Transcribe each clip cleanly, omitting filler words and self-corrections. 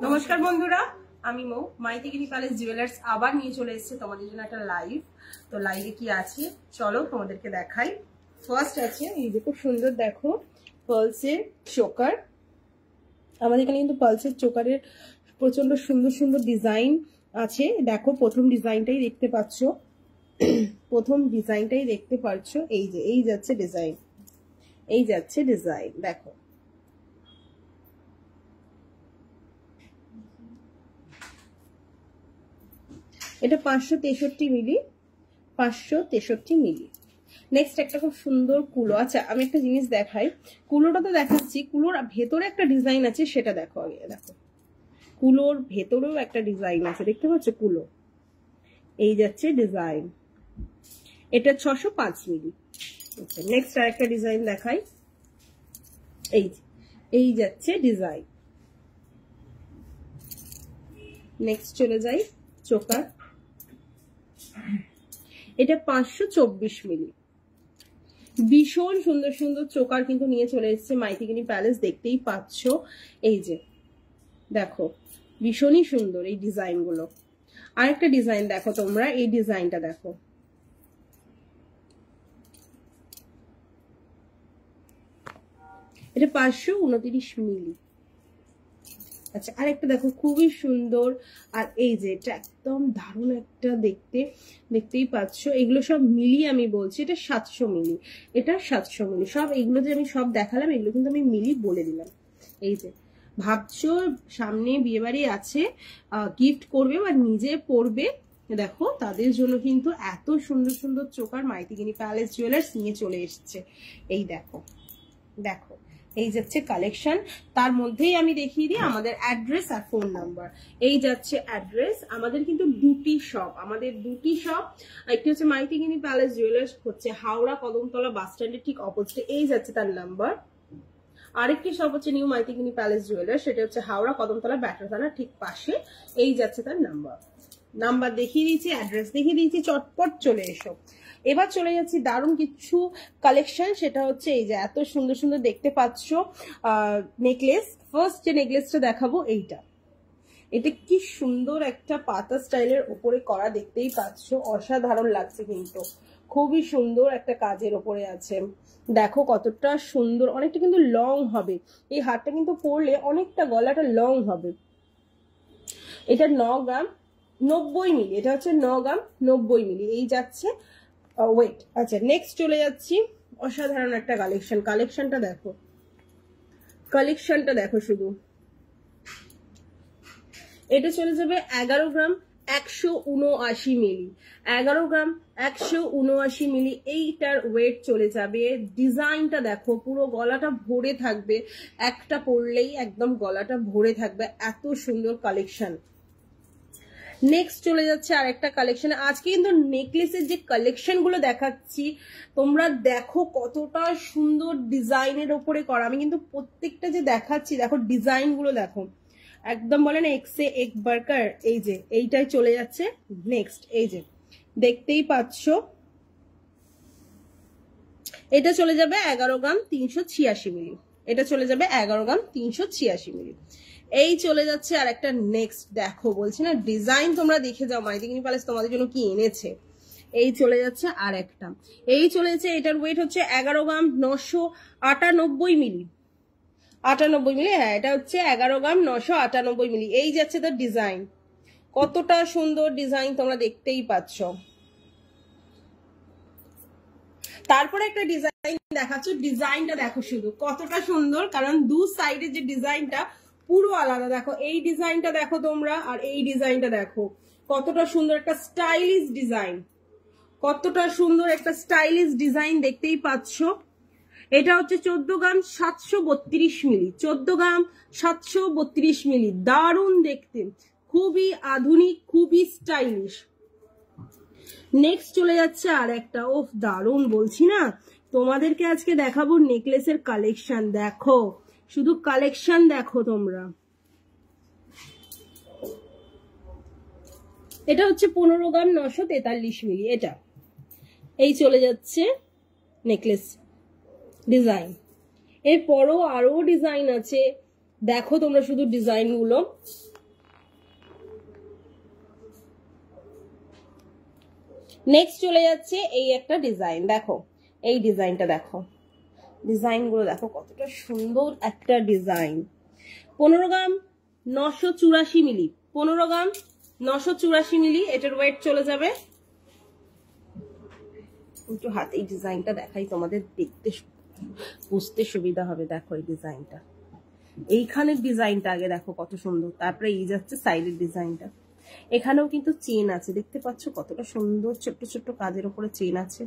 নমস্কার বন্ধুরা, আমি মৌ মাইতিগিনি প্যালেস জুয়েলার্স আবার নিয়ে চলে এসেছে তোমাদের জন্য একটা লাইভ। তো লাইভে কি আছে চলো তোমাদেরকে দেখাই। ফার্স্ট আছে এই যে খুব সুন্দর দেখো পালসের চোকার। আমাদের এখানে কিন্তু পালসের চোকারের প্রচন্ড সুন্দর সুন্দর ডিজাইন আছে। দেখো প্রথম ডিজাইনটাই দেখতে পাচ্ছ, প্রথম ডিজাইনটাই দেখতে পাচ্ছ। এই যে এই যাচ্ছে ডিজাইন, এই যাচ্ছে ডিজাইন দেখো। এটা 563 মিলি, 563 মিলি। নেক্সট একটা খুব সুন্দর কুলো। আচ্ছা আমি একটা জিনিস দেখাই, কুলোটা তো দেখাচ্ছি, কুলোর ভেতরে একটা ডিজাইন আছে সেটা দেখো আগে। দেখো কুলোর ভেতরেও একটা ডিজাইন আছে, দেখতে পাচ্ছ কুলো, এই যাচ্ছে ডিজাইন। এটা 605 মিলি। আচ্ছা নেক্সট আর একটা ডিজাইন দেখাই, এই যাচ্ছে ডিজাইন। নেক্সট চলে যাই চোকার, এটা 524 মিলি। ভীষণ সুন্দর সুন্দর চোকার কিন্তু নিয়ে চলে এসেছে মাইথিগিনি প্যালেস, দেখতেই পাচ্ছ। এই যে দেখো ভীষণই সুন্দর এই ডিজাইন গুলো। আরেকটা ডিজাইন দেখো তোমরা, এই ডিজাইনটা দেখো, এটা 529 মিলি। আচ্ছা আরেকটা দেখো খুবই সুন্দর, আর এই যে এটা একদম দারুণ একটা দেখতে, দেখতেই পাচ্ছ। এগুলো সব মিলি আমি বলছি, এটা 700 মিলি, এটা 700 মিলি। সব এগুলো যে আমি সব দেখালাম এগুলো কিন্তু আমি মিলি বলে দিলাম। এই যে ভাবছো সামনে বিয়ে বাড়ি আছে, গিফট করবে বা নিজে পরবে, দেখো তাদের জন্য কিন্তু এত সুন্দর সুন্দর চোকার মাইথিগিনি প্যালেস জুয়েলার্স নিয়ে চলে এসছে। এই দেখো দেখো এই যাচ্ছে কালেকশন। তার মধ্যেই আমি দেখিয়ে দিই আমাদের অ্যাড্রেস আর ফোন নাম্বার। এই যাচ্ছে অ্যাড্রেস। আমাদের কিন্তু দুটি শপ, আমাদের দুটি শপ। একটি হচ্ছে মাইথিগিনি প্যালেস জুয়েলার্স হচ্ছে হাওড়া কদমতলা বাস স্ট্যান্ডের ঠিক অপোজিটে, এই যাচ্ছে তার নাম্বার। আরেকটি শপ হচ্ছে নিউ মাইথিগিনি প্যালেস জুয়েলার্স, সেটা হচ্ছে হাওড়া কদমতলা ব্যাটার থানার ঠিক পাশে, এই যাচ্ছে তার নাম্বার। নাম্বার দেখিয়ে দিয়েছি, অ্যাড্রেস দেখিয়ে দিয়েছি, চটপট চলে এসো। এবার চলে যাচ্ছি দারুণ কিছু কালেকশন, সেটা হচ্ছে এই যে এত সুন্দর সুন্দর দেখতে পাচ্ছ নেকলেস। ফার্স্ট যে নেকলেসটা দেখাবো এইটা, এটা কি সুন্দর একটা পাতা স্টাইলের উপরে করা, দেখতেই পাচ্ছ অসাধারণ লাগছে কিন্তু, খুবই সুন্দর একটা কাজের ওপরে আছে। দেখো কতটা সুন্দর, অনেকটা কিন্তু লং হবে এই হারটা, কিন্তু পরলে অনেকটা গলাটা লং হবে। এটা 9 গ্রাম 90 মিলি, এটা হচ্ছে 9 গ্রাম 90 মিলি, এই যাচ্ছে ওয়েট। আচ্ছা নেক্সট চলে যাচ্ছি, অসাধারণ একটা কালেকশন। কালেকশনটা দেখো, কালেকশনটা দেখো শুধু। এটা চলে যাবে 11 গ্রাম 179 মিলি, 11 গ্রাম 179 মিলি, এইটার ওয়েট চলে যাবে। ডিজাইনটা দেখো, পুরো গলাটা ভরে থাকবে, একটা পরলেই একদম গলাটা ভরে থাকবে, এত সুন্দর কালেকশন। নেক্সট চলে যাচ্ছে আরেকটা কালেকশন। আজকে কিন্তু নেকলেসের যে কালেকশন গুলো দেখাচ্ছি তোমরা দেখো কতটা সুন্দর ডিজাইনের ওপরে করা। আমি কিন্তু প্রত্যেকটা যে দেখাচ্ছি দেখো ডিজাইন গুলো দেখো, একদম বলে না এক সে এক বারকার। এই যে এইটাই চলে যাচ্ছে নেক্সট, এই যে দেখতেই পাচ্ছ, এটা চলে যাবে 11 গ্রাম 386 মিলি, এটা চলে যাবে 11 গ্রাম 386 মিলি। এই চলে যাচ্ছে আর একটা নেক্সট, দেখো বলছি না ডিজাইন তোমরা দেখে যাও মাইথিগিনি প্যালেস তোমাদের জন্য কি এনেছে। এই চলে যাচ্ছে আর একটা, এই চলে যাচ্ছে, এটার ওয়েট হচ্ছে 11 গ্রাম 998 মিলি, 98 মিলি। হ্যাঁ এটা হচ্ছে 11 গ্রাম 998 মিলি। এই যাচ্ছে তার ডিজাইন, কতটা সুন্দর ডিজাইন তোমরা দেখতেই পাচ্ছ। তারপরে একটা ডিজাইন দেখাচ্ছ, ডিজাইনটা দেখো শুধু কতটা সুন্দর, কারণ দু সাইডের যে ডিজাইনটা পুরো আলাদা। দেখো এই ডিজাইনটা দেখো তোমরা, আর এই ডিজাইনটা দেখো কতটা সুন্দর একটা স্টাইলিশ ডিজাইন, কতটা সুন্দর একটা স্টাইলিশ ডিজাইন দেখতেই পাচ্ছ। এটা হচ্ছে 14 গ্রাম 732 মিলি, 14 গ্রাম 732 মিলি, দারুণ দেখতে, খুবই আধুনিক, খুবই স্টাইলিশ। নেক্সট চলে যাচ্ছে আর একটা, ও দারুণ বলছি না তোমাদেরকে আজকে দেখাবো নেকলেসের কালেকশন। দেখো শুধু কালেকশন দেখো তোমরা। এটা হচ্ছে 15 গ্রাম 943 মিলি, এটা এই চলে যাচ্ছে নেকলেস ডিজাইন। এরপরও আরো ডিজাইন আছে, দেখো তোমরা শুধু ডিজাইন গুলো, নেক্সট চলে যাচ্ছে এই একটা ডিজাইন। দেখো এই ডিজাইনটা দেখো, ডিজাইন গুলো দেখো কতটা সুন্দর একটা ডিজাইন। 15 গ্রাম 984 মিলি, 15 গ্রাম 984 মিলি এটার ওয়েট চলে যাবে। একটু হাতে এই ডিজাইনটা দেখাই তোমাদের, দেখতে বুঝতে সুবিধা হবে। দেখো এই ডিজাইনটা, এইখানের ডিজাইনটা আগে দেখো কত সুন্দর, তারপরে এই যাচ্ছে সাইডের ডিজাইনটা। এখানেও কিন্তু চেন আছে, দেখতে পাচ্ছ কতটা সুন্দর ছোট্ট ছোট্ট কাজের উপরে চেন আছে।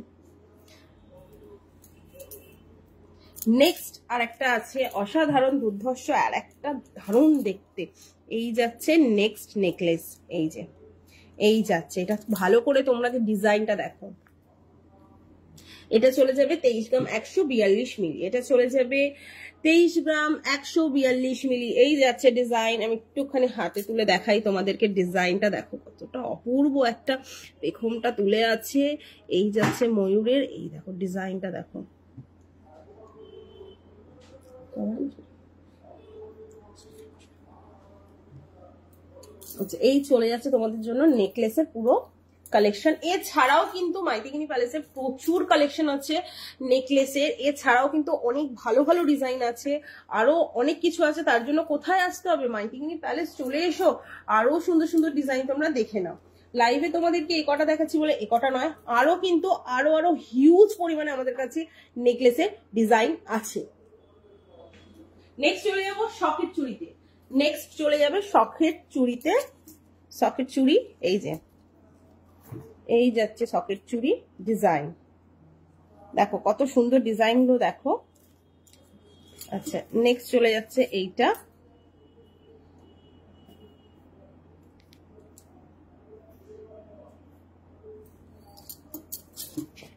নেক্সট আর একটা আছে অসাধারণ দুর্ধর্ষ আর একটা দারুণ দেখতে, এই যাচ্ছে নেক্সট নেকলেস। এই যে এই যাচ্ছে, এটা ভালো করে তোমরা ডিজাইনটা দেখো। এটা চলে যাবে 23 গ্রাম 142 মিলি, এটা চলে যাবে 23 গ্রাম 142 মিলি। এই যাচ্ছে ডিজাইন, আমি একটুখানি হাতে তুলে দেখাই তোমাদেরকে। ডিজাইনটা দেখো কতটা অপূর্ব, একটা পেখমটা তুলে আছে। এই যাচ্ছে ময়ূরের, এই দেখো ডিজাইনটা দেখো। এই চলে যাচ্ছে তোমাদের জন্য নেকলেসের পুরো কালেকশন। এছাড়াও কিন্তু মাইথিগিনি প্যালেসের প্রচুর কালেকশন আছে নেকলেসের, এছাড়াও কিন্তু অনেক ভালো ভালো ডিজাইন আছে, আরো অনেক কিছু আছে। তার জন্য কোথায় আসতে হবে? মাইথিগিনি প্যালেস চলে এসো, আরো সুন্দর সুন্দর ডিজাইন তোমরা দেখে নাও। লাইভে তোমাদেরকে এই কটা দেখাচ্ছি বলে এ কটা নয়, আরো কিন্তু আরো হিউজ পরিমাণে আমাদের কাছে নেকলেসের ডিজাইন আছে। নেক্সট চলে যাবো শখের চুড়িতে, নেক্সট চলে যাবে শখের চুড়িতে। শখের চুড়ি এই যে এই যাচ্ছে শখের চুড়ি ডিজাইন, দেখো কত সুন্দর ডিজাইন গুলো দেখো। আচ্ছা নেক্সট চলে যাচ্ছে এইটা,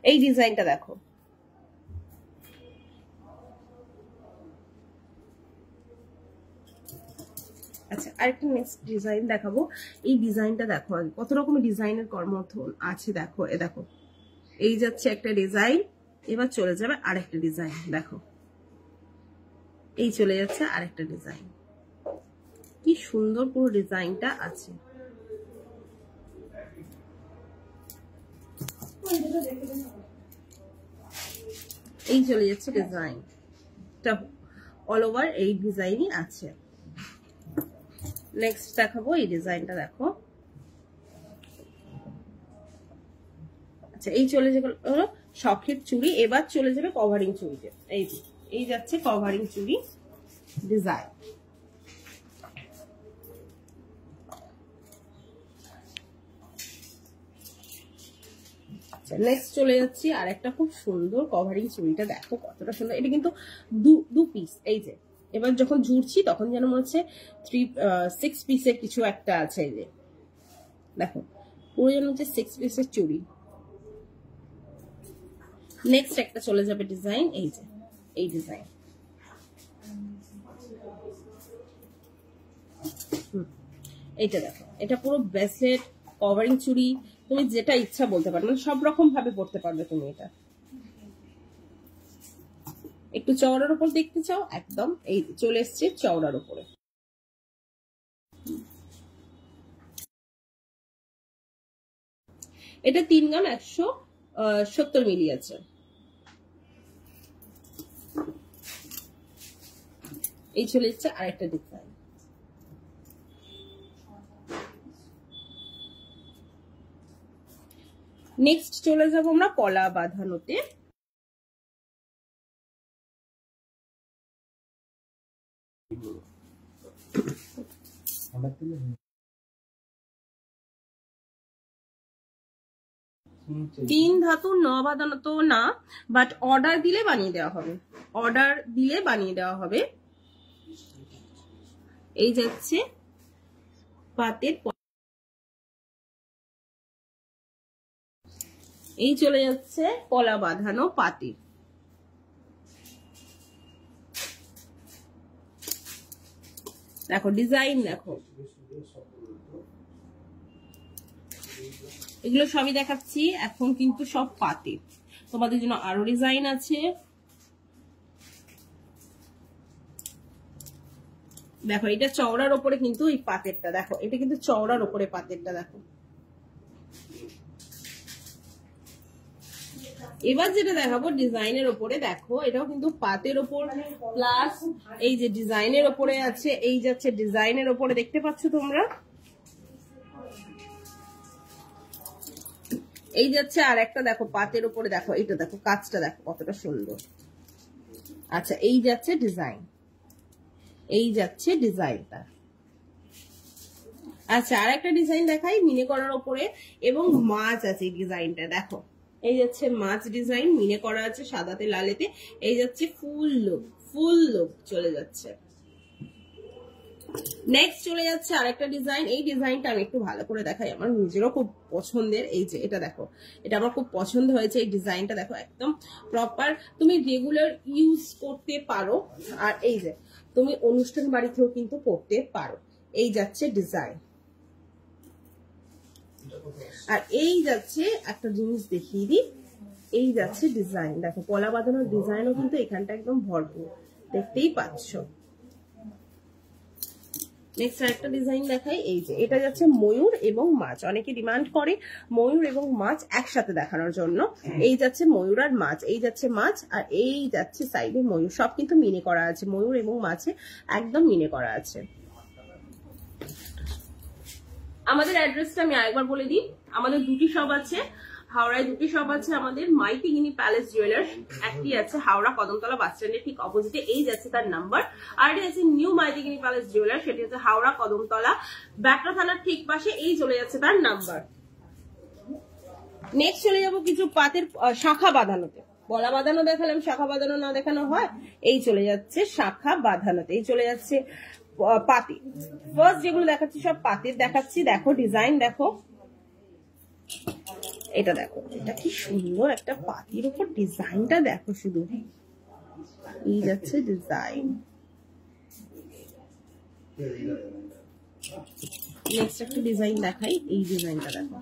এই ডিজাইনটা দেখো। আচ্ছা আরেকটা নেক্সট ডিজাইন দেখাবো। এই ডিজাইনটা দেখো কত রকমের ডিজাইনের কর্মথন আছে। দেখো এ দেখো, এই যাচ্ছে একটা ডিজাইন, এবার চলে যাবে আরেকটা ডিজাইন। দেখো এই চলে যাচ্ছে আরেকটা ডিজাইন, কি সুন্দর পুরো ডিজাইনটা আছে। এই চলে যাচ্ছে ডিজাইনটা, অল ওভার এই ডিজাইনই আছে। নেক্সট দেখাবো এই ডিজাইনটা দেখো। আচ্ছা এই চলে যাবে শখের চুড়ি, এবার চলে যাবে কভারিং চুড়িতে। এই যাচ্ছে কভারিং চুড়ি ডিজাইন। আচ্ছা নেক্সট চলে যাচ্ছি আর একটা খুব সুন্দর কভারিং চুড়িটা দেখো কতটা সুন্দর। এটা কিন্তু দু পিস, এই যে এবার যখন জুড়ছি তখন যেন মনে হচ্ছে 6 পিসের কিছু একটা আছে। এই যে দেখো পুরো যেন হচ্ছে 6 পিসের চুড়ি। নেক্সট একটা চলে যাবে ডিজাইন, এই যে এই ডিজাইন। এইটা দেখো, এটা পুরো ব্রেসলেট কভারিং চুড়ি, তুমি যেটা ইচ্ছা বলতে পারো, মানে সব রকম ভাবে পড়তে পারবে তুমি এটা। একটু চওড়ার উপর দেখতে চাও, একদম এই চলে এসছে চওড়ার উপরে। এটা 3 গ্রাম 170 মিলি আছে। এই চলে এসছে আরেকটা ডিজাইন। নেক্সট চলে যাবো আমরা কলা বাঁধানোতে। তিন ধাতুর ন বাঁধানো তো না, বাট অর্ডার দিলে বানিয়ে দেওয়া হবে, অর্ডার দিলে বানিয়ে দেওয়া হবে। এই যাচ্ছে পাতের, এই চলে যাচ্ছে কলা বাঁধানো পাতের। দেখো ডিজাইন দেখো, এগুলো সবই দেখাচ্ছি এখন কিন্তু সব পাতে। তোমাদের জন্য আরো ডিজাইন আছে। দেখো এটা চওড়ার ওপরে কিন্তু এই পাতেরটা, দেখো এটা কিন্তু চওড়ার ওপরে পাতেরটা দেখো। এবার যেটা দেখাবো ডিজাইনের ওপরে, দেখো এটাও কিন্তু পাতের ওপর প্লাস এই যে ডিজাইনের ওপরে আছে, এই যাচ্ছে ডিজাইনের ওপরে, দেখতে পাচ্ছ তোমরা, এই যাচ্ছে আর একটা দেখো পাতের ওপরে, দেখো এইটা দেখো কাজটা দেখো কতটা সুন্দর। আচ্ছা এই যাচ্ছে ডিজাইন, এই যাচ্ছে ডিজাইনটা। আচ্ছা আর একটা ডিজাইন দেখাই মিনে করার ওপরে, এবং মাছ আছে এই ডিজাইনটা, দেখো এই যাচ্ছে মাছ ডিজাইন, মিনে করা আছে সাদাতে লালেতে, এই যাচ্ছে ফুল লুক চলে যাচ্ছে। নেক্সট চলে যাচ্ছে আরেকটা ডিজাইন, এই ডিজাইনটা আমি একটু ভালো করে দেখাই, আমার নিজেরও খুব পছন্দের। এই যে এটা দেখো, এটা আমার খুব পছন্দ হয়েছে, এই ডিজাইনটা দেখো একদম প্রপার, তুমি রেগুলার ইউজ করতে পারো, আর এই যে তুমি অনুষ্ঠান বাড়িতেও কিন্তু পড়তে পারো। এই যাচ্ছে ডিজাইন, আর এই যাচ্ছে একটা জিনিস দেখিয়ে দিই, এই যাচ্ছে ডিজাইন, দেখো পলা বাঁধানোর ডিজাইনও কিন্তু এখানটা একদম ভরপুর, দেখতেই পাচ্ছ। নেক্সট আরেকটা ডিজাইন দেখাই, এই যে এটা যাচ্ছে ময়ূর এবং মাছ, অনেকে ডিমান্ড করে ময়ূর এবং মাছ একসাথে দেখানোর জন্য। এই যাচ্ছে ময়ূর আর মাছ, এই যাচ্ছে মাছ আর এই যাচ্ছে সাইডে ময়ূর, সব কিন্তু মিনে করা আছে, ময়ূর এবং মাছে একদম মিনে করা আছে। আমাদের অ্যাড্রেসটা আমি আরেকবার বলে দিই, আমাদের দুটি শপ আছে হাওড়ায়, দুটি শপ আছে আমাদের, মাইথিগিনি প্যালেস জুয়েলার্স, একটি আছে হাওড়া কদমতলা বাস স্ট্যান্ডের ঠিক অপোজিটে, এই যাচ্ছে তার নাম্বার, আর এটি আছে নিউ মাইথিগিনি প্যালেস জুয়েলার্স, সেটি হচ্ছে হাওড়া কদমতলা ব্যাকরা থানার ঠিক পাশে, এই চলে যাচ্ছে তার নাম্বার। নেক্সট চলে যাবো কিছু পাতের শাখা বাঁধানোতে, বলা বাঁধানো দেখালাম, শাখা বাঁধানো না দেখানো হয়, এই চলে যাচ্ছে শাখা বাঁধানোতে, এই চলে যাচ্ছে পাতি। ফার্স্ট যেগুলো দেখাচ্ছি সব পাতির দেখাচ্ছি, দেখো ডিজাইন দেখো, এটা দেখো এটা কি সুন্দর একটা পাতির উপর ডিজাইনটা দেখো শুধু, এই যাচ্ছে ডিজাইন। নেক্সট একটা ডিজাইন দেখাই, এই ডিজাইনটা দেখো,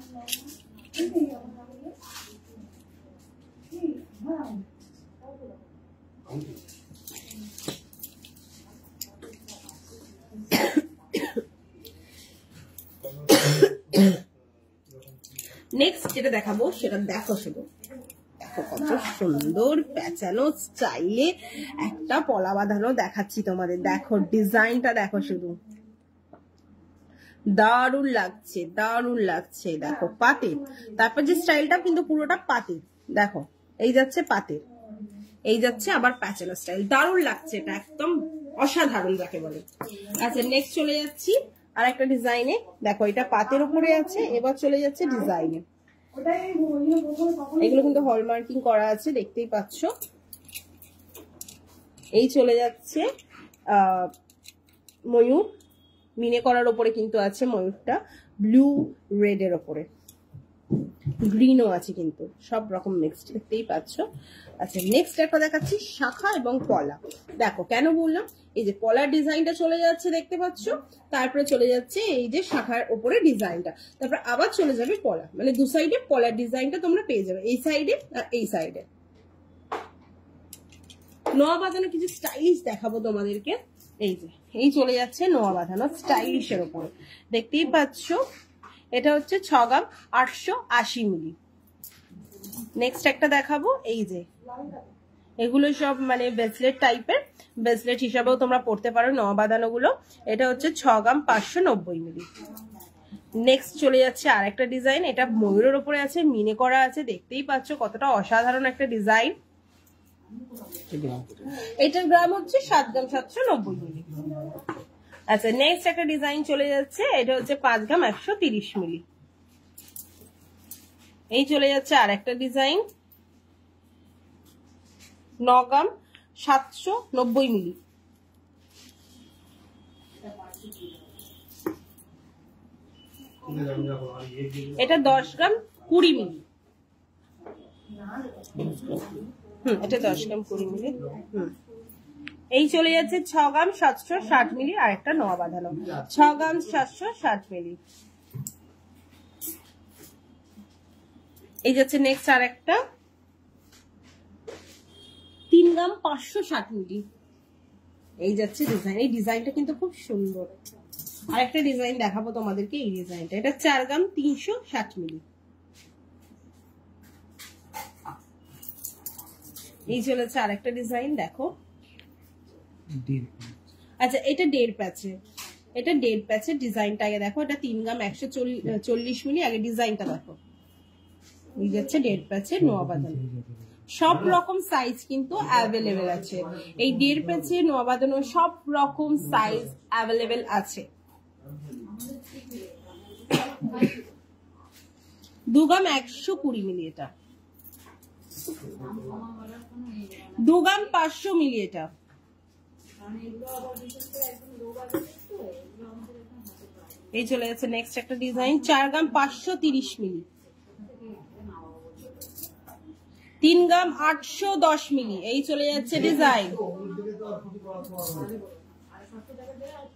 নেক্সট যেটা দেখাবো সেটা দেখো শুধু, দেখো কত সুন্দর প্যাঁচানো স্টাইলে একটা পলা বাঁধানো দেখাচ্ছি তোমাদের, দেখো ডিজাইনটা দেখো শুধু, দারুণ লাগছে দারুণ লাগছে, দেখো পাতের, তারপর যে স্টাইলটা কিন্তু পুরোটা পাতের, দেখো এই যাচ্ছে পাতের, এই যাচ্ছে আবার প্যাঁচানো স্টাইল, দারুণ লাগছে, এটা একদম অসাধারণ যাকে বলে। আচ্ছা নেক্সট চলে যাচ্ছি আর একটা ডিজাইনে, দেখো এটা পাতের উপরে আছে, এবার চলে যাচ্ছে ডিজাইনে, এগুলো কিন্তু হলমার্কিং করা আছে দেখতেই পাচ্ছ। এই চলে যাচ্ছে ময়ূর, মিনে করার ওপরে কিন্তু আছে ময়ূরটা, ব্লু রেড এর ওপরে, গ্রিনও আছে কিন্তু, সব রকম মিক্সড দেখতেই পাচ্ছ। আচ্ছা নেক্সট একটা দেখাচ্ছি শাখা এবং পলা, দেখো কেন বললাম, এই যে পলার ডিজাইনটা চলে যাচ্ছে দেখতে পাচ্ছ, তারপরে চলে যাচ্ছে এই যে শাখার ওপরে ডিজাইনটা, তারপরে আবার চলে যাবে পলা, মানে দু সাইডে পলার ডিজাইনটা তোমরা পেয়ে যাবে, এই সাইডে আর এই সাইডে। নোয়া বাঁধানো কিছু স্টাইলিশ দেখাবো তোমাদেরকে, এই যে এই চলে যাচ্ছে নোয়া বাঁধানো স্টাইলিশের ওপরে, দেখতেই পাচ্ছ, এটা হচ্ছে 6 গ্রাম 880 মিলি। নেক্সট একটা দেখাবো, এই যে এগুলো সব মানে ব্রেসলেট টাইপের, ব্রেসলেট হিসাবেও তোমরা পড়তে পারো নোয়া বাঁধানো গুলো, এটা হচ্ছে 6 গ্রাম 590 মিলি। নেক্সট চলে যাচ্ছে আর একটা ডিজাইন, এটা ময়ূরের ওপরে আছে, মিনে করা আছে, দেখতেই পাচ্ছ কতটা অসাধারণ একটা ডিজাইন। এটার গ্রাম হচ্ছে 7 গ্রাম 790 মিলি। আচ্ছা নেক্সট একটা ডিজাইন চলে যাচ্ছে, এটা হচ্ছে 5 গ্রাম 130 মিলি। এই চলে যাচ্ছে আর একটা ডিজাইন 9 গ্রাম 790 মিলি। এটা 10 গ্রাম 20 মিলি। এটা 10 গ্রাম 20 মিলি। এই চলে যাচ্ছে 6 গ্রাম 760 মিলি, আর একটা নোয়া বাঁধানো 6 গ্রাম 760 মিলি। এই যাচ্ছে নেক্সট আর একটা 3 গ্রাম 560 মিলি। এই যাচ্ছে ডিজাইন, এই ডিজাইনটা কিন্তু খুব সুন্দর। আর একটা ডিজাইন দেখাবো তোমাদেরকে, এই ডিজাইনটা, এটা 4 গ্রাম 360 মিলি। এই চলেছে আর একটা ডিজাইন, দেখো। আচ্ছা এটা 1.5 প্যাচে, এটা 1.5 প্যাচের ডিজাইনটা আগে দেখো। এটা 3 গ্রাম 140 মিলি। আগে ডিজাইনটা দেখো, এই যাচ্ছে 1.5 প্যাচের নোয়া বাঁধানো। সব রকম সাইজ কিন্তু অ্যাভেলেবেল আছে। এই 1.5 প্যাচের নোয়া বাঁধানো সব রকম সাইজ অ্যাভেলেবেল আছে। 2 গ্রাম 120 মিলি, এটা 2 গ্রাম 500 মিলি। এটা এই চলে যাচ্ছে নেক্সট একটা ডিজাইন, 4 গ্রাম 530 মিলি। 3 গ্রাম 810 মিলি। এই চলে যাচ্ছে ডিজাইন,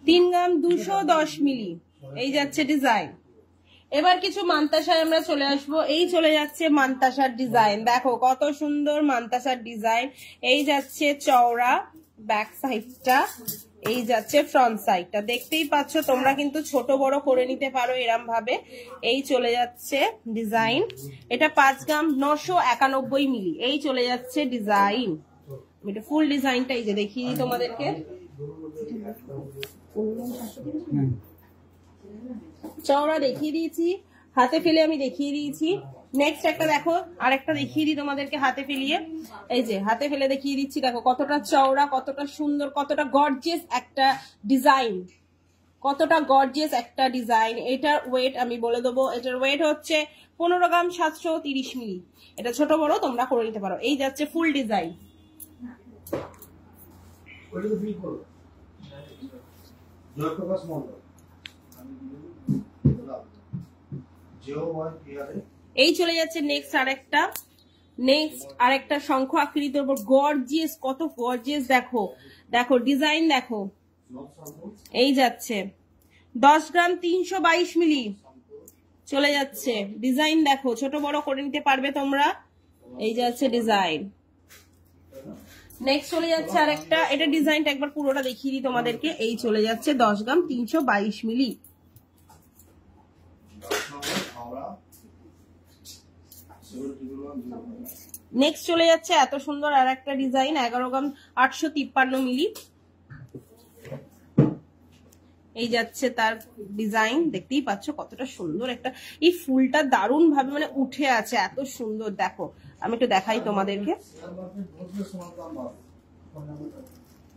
3 গ্রাম 210 মিলি। এই যাচ্ছে ডিজাইন। এবার কিছু মান্তাসায় আমরা চলে আসবো। এই চলে যাচ্ছে মান্তাসার ডিজাইন, দেখো কত সুন্দর মান্তাসার ডিজাইন। এই যাচ্ছে চওড়া ব্যাক সাইডটা, এই যাচ্ছে ফ্রন্ট সাইডটা, দেখতেই পাচ্ছ তোমরা কিন্তু ছোট বড় করে নিতে পারো এরম ভাবে। এই চলে যাচ্ছে ডিজাইন, এটা 5 গ্রাম 991 মিলি। এই চলে যাচ্ছে ডিজাইন, এটা ফুল ডিজাইনটা এই যে দেখিয়ে দিই তোমাদেরকে। চওড়া দেখিয়ে দিয়েছি, হাতে ফেলে আমি দেখিয়ে দিয়েছি। নেক্সট একটা দেখো, আরেকটা দেখিয়ে দিই তোমাদেরকে হাতে ফেলিয়ে। এই যে হাতে ফেলে দেখিয়ে দিচ্ছি, দেখো কতটা চওড়া, কতটা সুন্দর, কতটা গর্জিয়াস একটা ডিজাইন, কতটা গর্জিয়াস একটা ডিজাইন। এটার ওয়েট আমি বলে দেবো, এটার ওয়েট হচ্ছে 15 গ্রাম 730 মিলি। এটা ছোট বড় তোমরা করে নিতে পারো। এই যাচ্ছে ফুল ডিজাইন। এই চলে যাচ্ছে নেক্সট আরেকটা শঙ্খ আকৃতির উপর গর্জিয়াস, কত গর্জিয়াস দেখো, দেখো ডিজাইন দেখো। এই যাচ্ছে 10 গ্রাম 322 মিলি। চলে যাচ্ছে ডিজাইন দেখো, ছোট বড় করে নিতে পারবে তোমরা। এই যাচ্ছে ডিজাইন। নেক্সট চলে যাচ্ছে আরেকটা, এটা ডিজাইনটা একবার পুরোটা দেখিয়ে দিই তোমাদেরকে। এই চলে যাচ্ছে 10 গ্রাম 322 মিলি। নেক্সট চলে যাচ্ছে এত সুন্দর আর একটা ডিজাইন, 11 গ্রাম 853 মিলি। এই যাচ্ছে তার ডিজাইন, দেখতেই পাচ্ছ কতটা সুন্দর একটা, এই ফুলটা দারুণ ভাবে মানে উঠে আছে, এত সুন্দর। দেখো আমি একটু দেখাই তোমাদেরকে,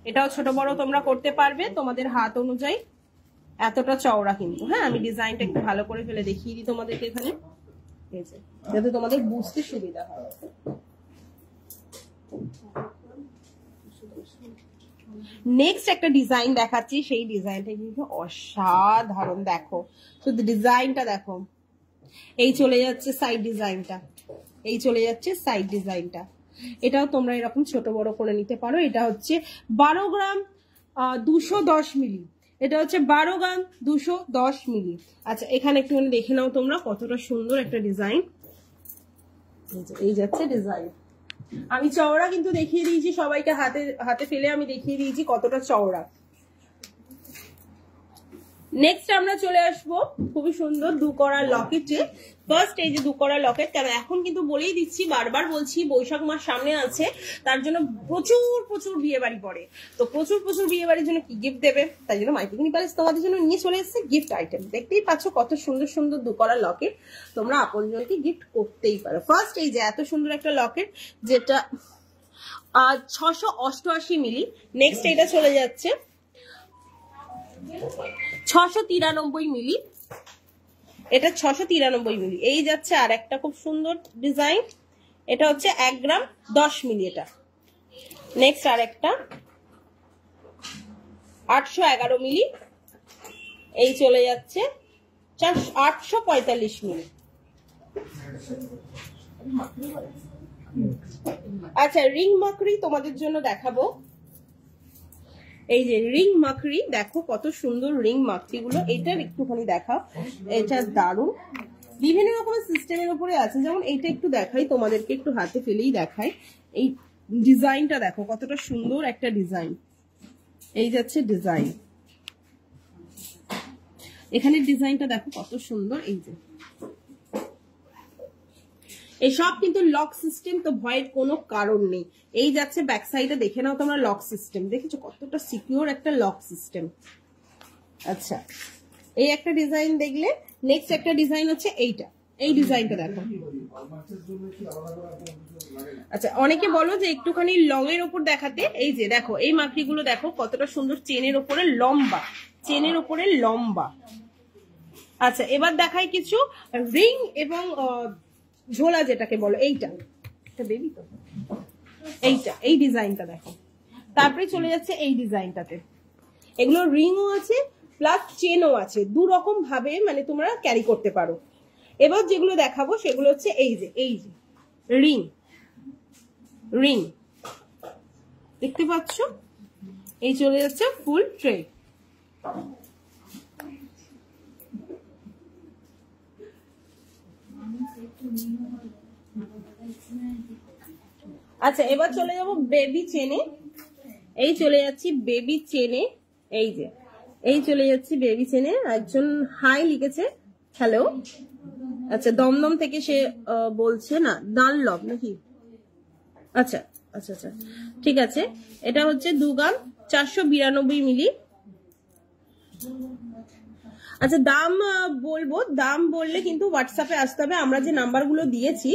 এটাও ছোট বড় তোমরা করতে পারবে তোমাদের হাত অনুযায়ী। এতটা চওড়া কিন্তু। হ্যাঁ আমি ডিজাইনটা একটু ভালো করে ফেলে দেখিয়ে দিই তোমাদেরকে এখানে, যাতে তোমাদের বুঝতে সুবিধা হয়। নেক্সট একটা ডিজাইন দেখাচ্ছি, সেই ডিজাইনটা কিন্তু অসাধারণ। দেখো শুধু ডিজাইনটা দেখো। এই চলে যাচ্ছে সাইড ডিজাইনটা, এই চলে যাচ্ছে সাইড ডিজাইনটা। এটাও তোমরা এরকম ছোট বড় করে নিতে পারো। এটা হচ্ছে 12 গ্রাম 210 মিলি। এটা হচ্ছে 12 গ্রাম 210 মিলি। আচ্ছা এখানে একটুখানি দেখে নাও তোমরা কতটা সুন্দর একটা ডিজাইন। এই যাচ্ছে ডিজাইন। আমি চওড়া কিন্তু দেখিয়ে দিয়েছি সবাইকে, হাতে ফেলে আমি দেখিয়ে দিয়েছি কতটা চওড়া। নেক্সট আমরা চলে আসবো খুবই সুন্দর 2 কড়ার লকেটে। ফার্স্ট এই যে 2 কড়ার লকেট, কারণ এখন কিন্তু বলেই দিচ্ছি, বারবার বলছি, বৈশাখ মাস সামনে আছে, তার জন্য প্রচুর বিয়ে বাড়ি পড়ে। তো প্রচুর বিয়ে বাড়ির জন্য কি গিফট দেবে, তাই জন্য মাইথিলি প্যালেস তোমাদের জন্য নিয়ে চলে এসেছে গিফট আইটেম। দেখতেই পাচ্ছ কত সুন্দর সুন্দর 2 কড়ার লকেট, তোমরা আপনজনকে গিফট করতেই পারো। ফার্স্ট এই যে এত সুন্দর একটা লকেট, যেটা 688 মিলি। নেক্সট এটা চলে যাচ্ছে 693 মিলি। এটা 693 মিলি। এই যাচ্ছে আর একটা খুব সুন্দর ডিজাইন, এটা হচ্ছে 1 গ্রাম 10 মিলি। এটা নেক্সট আর একটা 811 মিলি। এই চলে যাচ্ছে 845 মিলি। আচ্ছা রিং মাকড়ি তোমাদের জন্য দেখাবো। এই যে রিং মাকড়ি, দেখো কত সুন্দর রিং মাকড়ি গুলো। এটার একটুখানি দেখাও, এটা দারুণ, বিভিন্ন রকমের সিস্টেমের উপরে আছে। যেমন এইটা একটু দেখাই তোমাদেরকে, একটু হাতে ফেলেই দেখাই। এই ডিজাইনটা দেখো কতটা সুন্দর একটা ডিজাইন। এই যাচ্ছে ডিজাইন, এখানে ডিজাইনটা দেখো কত সুন্দর। এই যে এই সব কিন্তু লক সিস্টেম, তো ভয়ের কোনো কারণ নেই। এই যাচ্ছে ব্যাক সাইডে, দেখে নাও তোমরা লক সিস্টেম, দেখেছো কতটা সিকিউর একটা লক সিস্টেম। আচ্ছা, এই একটা ডিজাইন দেখলে, নেক্সট একটা ডিজাইন হচ্ছে এইটা, এই ডিজাইনটা দেখো। আচ্ছা, অনেকে বলো যে একটুখানি লং এর উপর দেখাতে, এই যে দেখো এই মাকড়িগুলো দেখো কতটা সুন্দর, চেনের উপরে লম্বা, চেনের উপরে লম্বা। আচ্ছা, এবার দেখাই কিছু রিং এবং ঝোলা যেটাকে বলো, এইটা বেবি তো, এইটা, এই ডিজাইনটা দেখো। তারপরে চলে যাচ্ছে এই ডিজাইনটাতে, এগুলো রিংও আছে প্লাস চেনও আছে, দু রকম ভাবে মানে তোমরা ক্যারি করতে পারো। এবার যেগুলো দেখাবো সেগুলো হচ্ছে এই যে রিং, রিং দেখতে পাচ্ছ, এই চলে যাচ্ছে ফুল ট্রে। আচ্ছা, এবার চলে যাব বেবি চেনে, এই চলে যাচ্ছি বেবি চেনে, এই যে এই চলে যাচ্ছি বেবি চেনে। একজন হাই লিখেছে, হ্যালো। আচ্ছা, দমদম থেকে সে বলছে, না ডানলপ নাকি? আচ্ছা আচ্ছা আচ্ছা, ঠিক আছে। এটা হচ্ছে 2 গ্রাম 492 মিলি। আচ্ছা, দাম বলবো, দাম বললে কিন্তু হোয়াটসঅ্যাপে আসতে হবে। আমরা যে নাম্বারগুলো দিয়েছি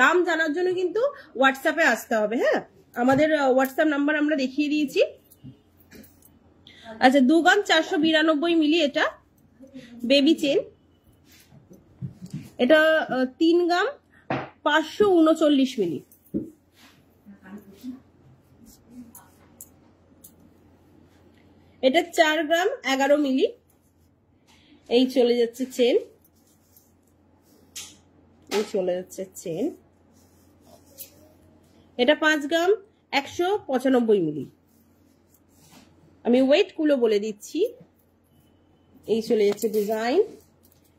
দাম জানার জন্য কিন্তু হোয়াটসঅ্যাপে আসতে হবে। হ্যাঁ, আমাদের হোয়াটসঅ্যাপ নাম্বার আমরা দেখিয়ে দিয়েছি। আচ্ছা, 2 গ্রাম 492 মিলি এটা বেবি চেন। এটা 3 গ্রাম 539 মিলি। এটা 4 গ্রাম 11 মিলি। এই চলে যাচ্ছে চেন, এই চলে যাচ্ছে চেন। এটা 5 গ্রাম 195 মিলি। আমি ওয়েট গুলো বলে দিচ্ছি। এই চলে যাচ্ছে ডিজাইন,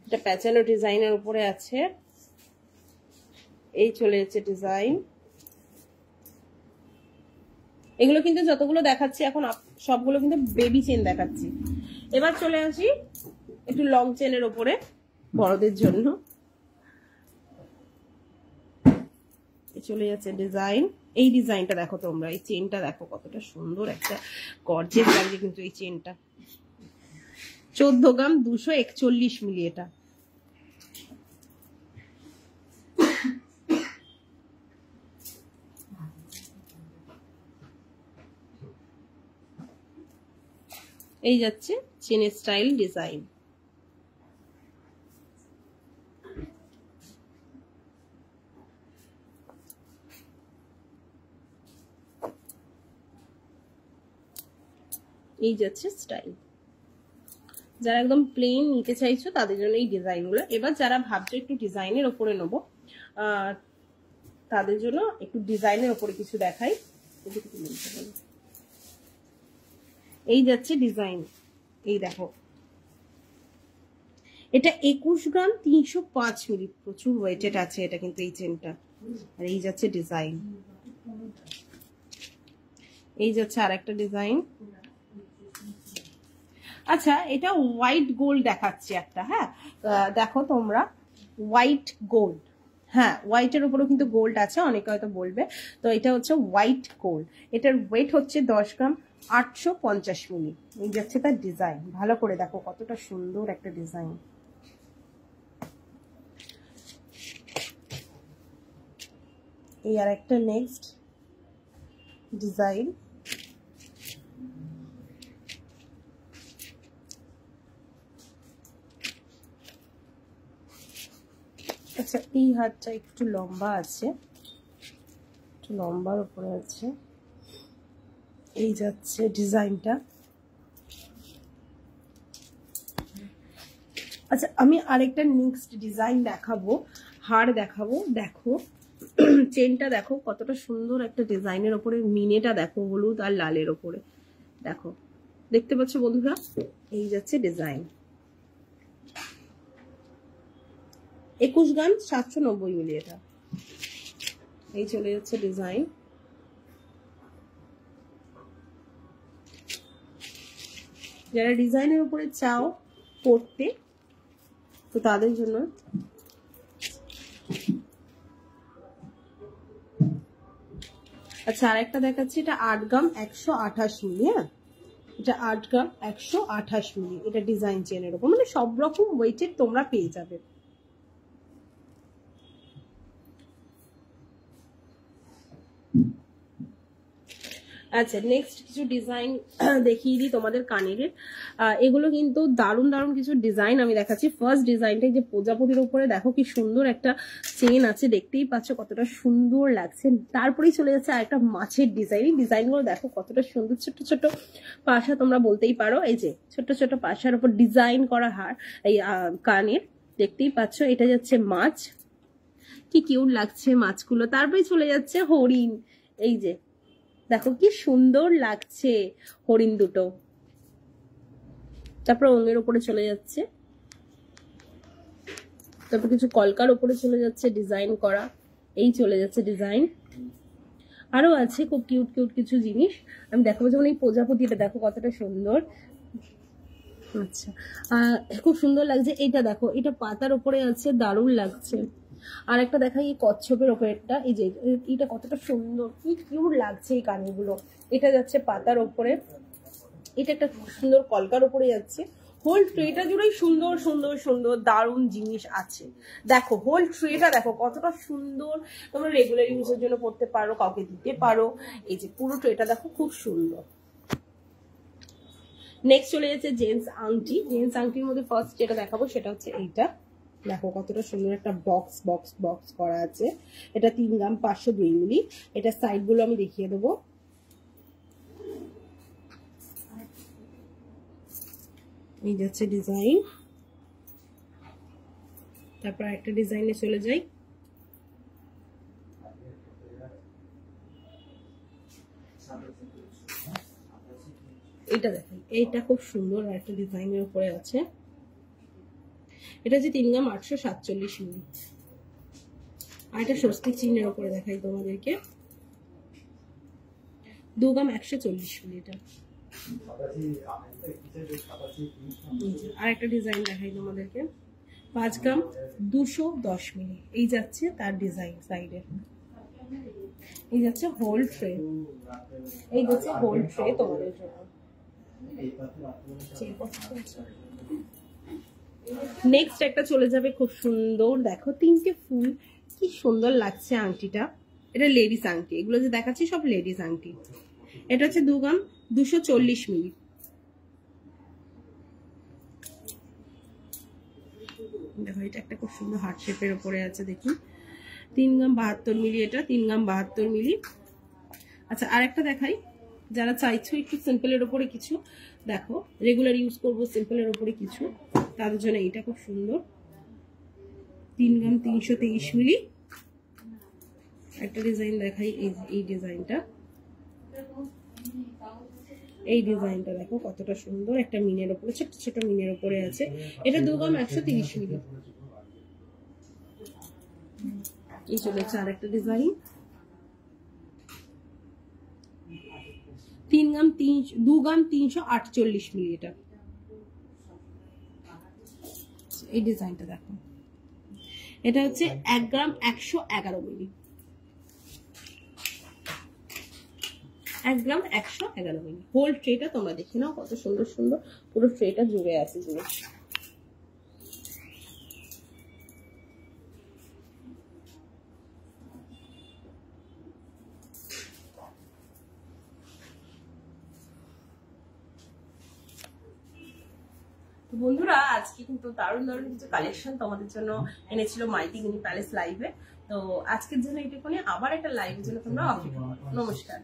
এটা প্যাচানো ডিজাইনের উপরে আছে। এই চলে যাচ্ছে ডিজাইন। এগুলো কিন্তু যতগুলো দেখাচ্ছি এখন সবগুলো কিন্তু বেবি চেন দেখাচ্ছি। এবার চলে আসি একটু লং চেনের উপরে বড়দের জন্য। চলে যাচ্ছে ডিজাইন, এই ডিজাইনটা দেখো তোমরা, এই চেনটা দেখো কতটা সুন্দর একটা গর্জিয়াস লাগছে কিন্তু এই চেনটা। 14 গ্রাম 241 মিলি এটা। এই যাচ্ছে চেনের স্টাইল ডিজাইন। এই যাচ্ছে স্টাইল। যারা একদম প্লেন নিতে চাইছো তাদের জন্য এই ডিজাইনগুলো। এবার যারা ভাবছো একটু ডিজাইনের ওপরে নেবো তাদের জন্য একটু ডিজাইনের ওপরে কিছু দেখাই। এই যাচ্ছে ডিজাইন, এই দেখো এটা 21 গ্রাম 305 মিলি, প্রচুর ওয়েটেড আছে এটা কিন্তু এই চেনটা। আর এই যাচ্ছে ডিজাইন, এই যাচ্ছে আর একটা ডিজাইন। আচ্ছা, এটা হোয়াইট গোল্ড দেখাচ্ছি একটা। হ্যাঁ, দেখো তোমরা হোয়াইট গোল্ড, হ্যাঁ হোয়াইটের উপরেও কিন্তু গোল্ড আছে, অনেকে হয়তো বলবে। তো এটা হচ্ছে হোয়াইট গোল্ড, এটার ওয়েট হচ্ছে 10 গ্রাম 850 মিলি। এই যাচ্ছে তার ডিজাইন, ভালো করে দেখো কতটা সুন্দর একটা ডিজাইন। এই আর একটা নেক্সট ডিজাইন। আচ্ছা, এই হাতটা একটু লম্বা আছে, একটু লম্বার উপরে আছে। এই যাচ্ছে ডিজাইনটা। আচ্ছা, আমি আরেকটা নেক্সট ডিজাইন দেখাবো, হার দেখাবো। দেখো চেনটা দেখো কতটা সুন্দর একটা ডিজাইনের ওপরে, মিনেটা দেখো হলুদ আর লালের ওপরে, দেখো দেখতে পাচ্ছ বন্ধুরা। এই যাচ্ছে ডিজাইন, 21 গ্রাম 790 মিলি এটা। এই চলে যাচ্ছে ডিজাইন। যারা ডিজাইনের উপরে চাও পড়তে তো তাদের জন্য। আচ্ছা, আরেকটা দেখাচ্ছি, এটা 8 গ্রাম 128 মিলি। হ্যাঁ, এটা 8 গ্রাম 128 মিলি। এটা ডিজাইন চেনের উপর, মানে সব রকম ওয়েটের তোমরা পেয়ে যাবে। আচ্ছা, নেক্সট কিছু ডিজাইন দেখিয়ে দিই তোমাদের কানের। এগুলো কিন্তু দারুণ দারুণ কিছু ডিজাইন আমি দেখাচ্ছি। ফার্স্ট ডিজাইনটা যে প্রজাপতির উপরে দেখো কি সুন্দর একটা চেন আছে, দেখতেই পাচ্ছ কতটা সুন্দর লাগছে। তারপরেই চলে যাচ্ছে আর একটা মাছের ডিজাইন। এই ডিজাইনগুলো দেখো কতটা সুন্দর, ছোট ছোট পাশা তোমরা বলতেই পারো। এই যে ছোট ছোট পাশার উপর ডিজাইন করা হার, এই কানের দেখতেই পাচ্ছ। এটা যাচ্ছে মাছ, কি কিউট লাগছে মাছগুলো। তারপরে চলে যাচ্ছে হরিণ, এই যে দেখো কি সুন্দর লাগছে হরিণ দুটো। তারপর অঙ্গের উপরে চলে যাচ্ছে, তারপর কিছু কলকার উপরে চলে যাচ্ছে ডিজাইন করা, এই চলে যাচ্ছে ডিজাইন। আরো আছে খুব কিউট কিউট কিছু জিনিস আমি দেখাবো, যেমন এই প্রজাপতিটা দেখো কতটা সুন্দর। আচ্ছা, খুব সুন্দর লাগছে। এইটা দেখো, এটা পাতার উপরে আছে, দারুণ লাগছে। আর একটা দেখাই এই কচ্ছপের ওপরে একটা, এই যে এটা কতটা সুন্দর, কি কিউট লাগছে এই কানগুলো। এটা যাচ্ছে পাতার ওপরে, এটা একটা সুন্দর কলকার উপরে যাচ্ছে। হোল ট্রেটা জুড়েই সুন্দর সুন্দর সুন্দর দারুণ জিনিস আছে। দেখো হোল ট্রেটা দেখো কতটা সুন্দর, তোমরা রেগুলার ইউজের জন্য পড়তে পারো, কাউকে দিতে পারো। এই যে পুরো ট্রেটা দেখো খুব সুন্দর। নেক্সট চলে যাচ্ছে জেন্টস আংটি। জেন্টস আংটির মধ্যে ফার্স্ট যেটা দেখাবো সেটা হচ্ছে এইটা। দেখো কতটা সুন্দর একটা বক্স বক্স বক্স করা আছে। এটা 3 গ্রাম 502 মিলি। এটা সাইড গুলো আমি দেখিয়ে দেবো। এই যাচ্ছে ডিজাইন। তারপর একটা ডিজাইনে চলে যাই। এটা দেখাই, এইটা খুব সুন্দর একটা ডিজাইনের উপরে আছে। এটা হচ্ছে 3 গ্রাম 847 মিলি। আর এটা স্বস্তিক চিহ্নের উপরে দেখাই তোমাদেরকে, 2 গ্রাম 140 মিলি। এটা আর একটা ডিজাইন দেখাই তোমাদেরকে, 5 গ্রাম 210 মিলি। এই যাচ্ছে তার ডিজাইন সাইডে। এই যাচ্ছে হোল ট্রে, এই যাচ্ছে হোল ট্রে তোমাদের জন্য। নেক্সট একটা চলে যাবে খুব সুন্দর, দেখো 3টে ফুল, কি সুন্দর লাগছে আংটিটা। এটা লেডিস আংটি, এগুলো যে দেখাচ্ছি সব লেডিস আংটি। এটা হচ্ছে 2 গ্রাম 240 মিলি। দেখো এটা একটা খুব সুন্দর হার্ট শেপের উপরে আছে, দেখি 3 গ্রাম 72 মিলি। এটা 3 গ্রাম 72 মিলি। আচ্ছা, আর একটা দেখাই, যারা চাইছো একটু সিম্পলের উপরে কিছু, দেখো রেগুলার ইউজ করবো সিম্পলের উপরে কিছু, তাদের জন্য এটা খুব সুন্দর। 3 গ্রাম 323 মিলি। একটা ডিজাইন দেখাই, এই ডিজাইনটা। এই ডিজাইনটা দেখো কতটা সুন্দর, একটা মিনের উপরে, ছোট ছোট মিনের উপরে আছে। এটা 2 গ্রাম 130 মিলি। এই চলে যাচ্ছে আরেকটা ডিজাইন, 2 গ্রাম 348 মিলি। এটা এই ডিজাইনটা দেখো, এটা হচ্ছে 1 গ্রাম 111 মিলি। 1 গ্রাম 111 মিলি। হোল ট্রেটা তোমরা দেখে নাও কত সুন্দর সুন্দর, পুরো ট্রেটা জুড়ে আছে জিনিস। বন্ধুরা আজকে কিন্তু দারুণ দারুণ কিছু কালেকশন তোমাদের জন্য এনেছিল মাইতি মিনি প্যালেস লাইভে। তো আজকের জন্য এইটুকুনি, আবার একটা লাইভের জন্য তোমরা অপেক্ষা করো। নমস্কার।